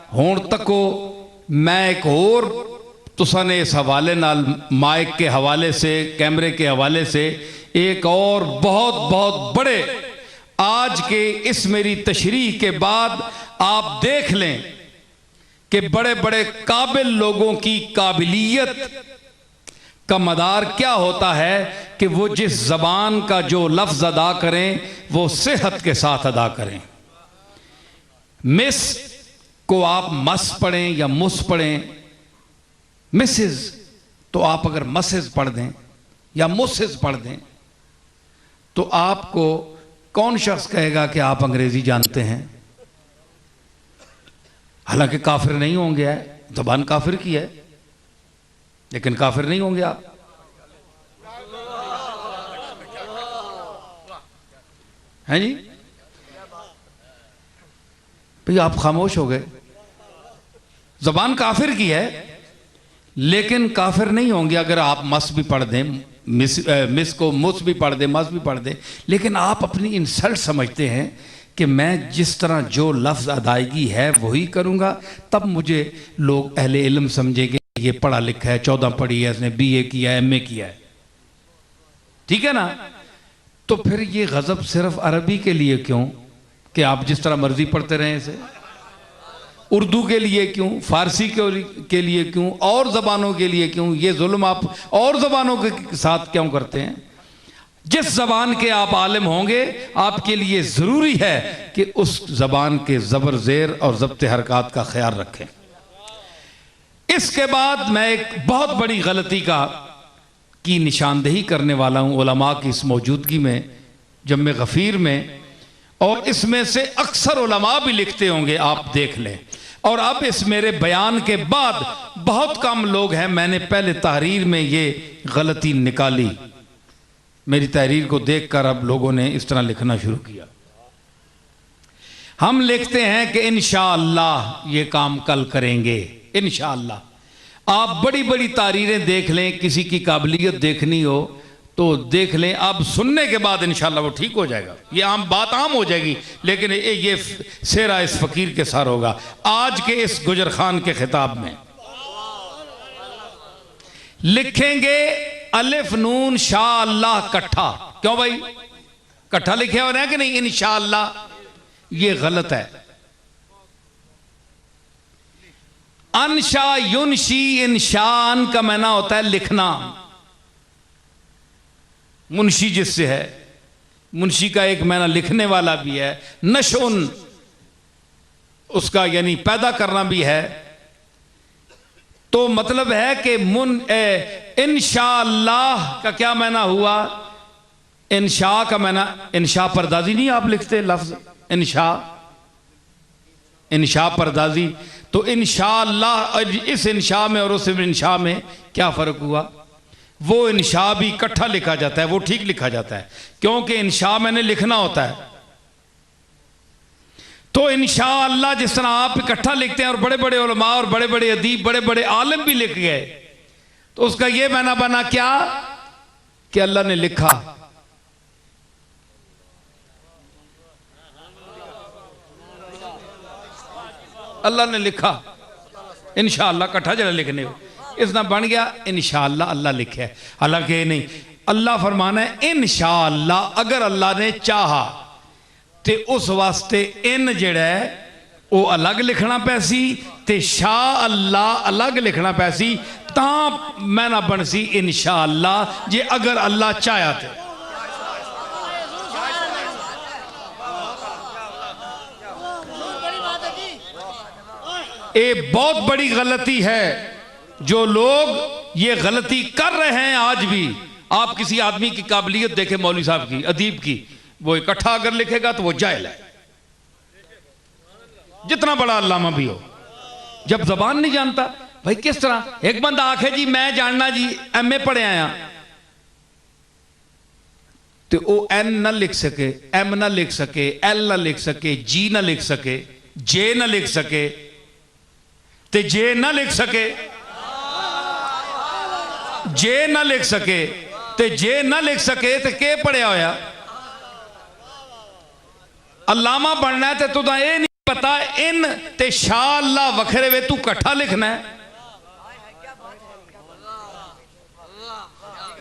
हुण तको मैं एक होर तुसां ने इस हवाले नाल माइक के हवाले से कैमरे के हवाले से एक और बहुत बहुत बड़े आज के इस मेरी तशरीह के बाद आप देख लें कि बड़े बड़े काबिल लोगों की काबिलियत का मदार क्या होता है कि वो जिस जबान का जो लफ्ज अदा करें वो सेहत के साथ अदा करें। मिस को आप मस पढ़ें या मुस पढ़ें, मिसेस तो आप अगर मसेस पढ़ दें या मुसेस पढ़ दें तो आपको कौन शख्स कहेगा कि आप अंग्रेजी जानते हैं? हालांकि काफिर नहीं होंगे, है जबान काफिर की है लेकिन काफिर नहीं होंगे आप। हैं जी भाई, आप खामोश हो गए। जबान काफिर की है लेकिन काफिर नहीं होंगे अगर आप मस भी पढ़ दें, मिस को मुस भी पढ़ दें, मस भी पढ़ दें। लेकिन आप अपनी इंसल्ट समझते हैं कि मैं जिस तरह जो लफ्ज़ अदायगी है वही करूँगा, तब मुझे लोग अहले इल्म समझेंगे ये पढ़ा लिखा है, 14 पढ़ी है, इसने BA किया है, MA किया है। ठीक है ना? तो फिर ये गज़ब सिर्फ अरबी के लिए क्यों कि आप जिस तरह मर्जी पढ़ते रहें इसे? उर्दू के लिए क्यों? फारसी के लिए क्यों? और ज़बानों के लिए क्यों? ये जुल्म आप और ज़बानों के साथ क्यों करते हैं? जिस ज़बान के आप आलिम होंगे आपके लिए ज़रूरी है कि उस ज़बान के ज़बर ज़ेर और ज़ब्त हरकत का ख्याल रखें। इसके बाद मैं एक बहुत बड़ी गलती की निशानदेही करने वाला हूँ उलमा की इस मौजूदगी में, जम्मे गफ़ीर में, और इसमें से अक्सर उलमा भी लिखते होंगे, आप देख लें। और अब इस मेरे बयान के बाद बहुत कम लोग हैं, मैंने पहले तहरीर में ये गलती निकाली, मेरी तहरीर को देखकर अब लोगों ने इस तरह लिखना शुरू किया। हम लिखते हैं कि इंशाअल्लाह ये काम कल करेंगे, इंशाअल्लाह। आप बड़ी बड़ी तारीरें देख लें, किसी की काबिलियत देखनी हो तो देख लें, अब सुनने के बाद इंशाअल्लाह वो ठीक हो जाएगा, ये आम बात आम हो जाएगी। लेकिन ये सेरा इस फकीर के सर होगा आज के इस गुजर खान के खिताब में। लिखेंगे अलिफ नून शाह अल्लाह कट्ठा, क्यों भाई कट्ठा लिखे हो रहे हैं कि नहीं? इंशाअल्लाह ये गलत है। अनशा युनशी इंशान का माना होता है लिखना। मुंशी जिससे है, मुंशी का एक माना लिखने वाला भी है, नशउन उसका यानी पैदा करना भी है। तो मतलब है कि इंशाअल्लाह का क्या माना हुआ? इंशा का माना, इंशा परदाजी नहीं आप लिखते लफ्ज इंशा, इंशा परदाजी। तो इंशाअल्लाह इस इंशा में और उस इंशा में क्या फर्क हुआ? वो इंशा भी इकट्ठा लिखा जाता है, वो ठीक लिखा जाता है, क्योंकि इंशा मैंने लिखना होता है। तो इंशाअल्लाह जिस तरह आप इकट्ठा लिखते हैं और बड़े बड़े उलमा और बड़े बड़े अदीब बड़े बड़े आलिम भी लिख गए, तो उसका यह माना बना क्या कि अल्लाह ने लिखा। अल्लाह ने लिखा इंशाअल्लाह कट्ठा जरा लिखने हो, इसना बन गया इंशाअल्लाह अल्लाह लिखे। हालांकि नहीं, अल्लाह फरमाना है इंशाअल्लाह अगर अल्लाह ने चाहा ते उस वास्ते इन जेड़ा है वो अलग लिखना पैसी ते शाह अल्लाह अलग लिखना पैसी, तां मैना बनसी इंशाअल्लाह जे अगर अल्लाह चाया थे। ये बहुत बड़ी गलती है, जो लोग ये गलती कर रहे हैं आज भी। आप किसी आदमी की काबिलियत देखें, मौलवी साहब की, अदीब की, वो इकट्ठा अगर लिखेगा तो वो जाहिल है, जितना बड़ा अल्लामा भी हो। जब जबान नहीं जानता भाई किस तरह एक बंदा आखे जी मैं जानना जी MA पढ़े आया, तो वो N ना लिख सके, M ना लिख सके, L ना लिख सके, G ना लिख सके, J ना लिख सके, ते J ना लिख सके, J ना लिख सके, ते J ना लिख सके ते के पढ़िया होया? अल्लामा बनना है तो तुदा ये नहीं पता इन ते शाह अल्लाह वखरे वे, तू कट्ठा लिखना है।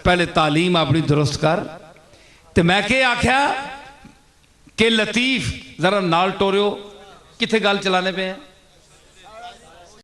पहले तालीम अपनी दुरुस्त कर। ते मैं के आख्या कि लतीफ जरा नाल टोरियो, किथे गल चलाने पे हैं।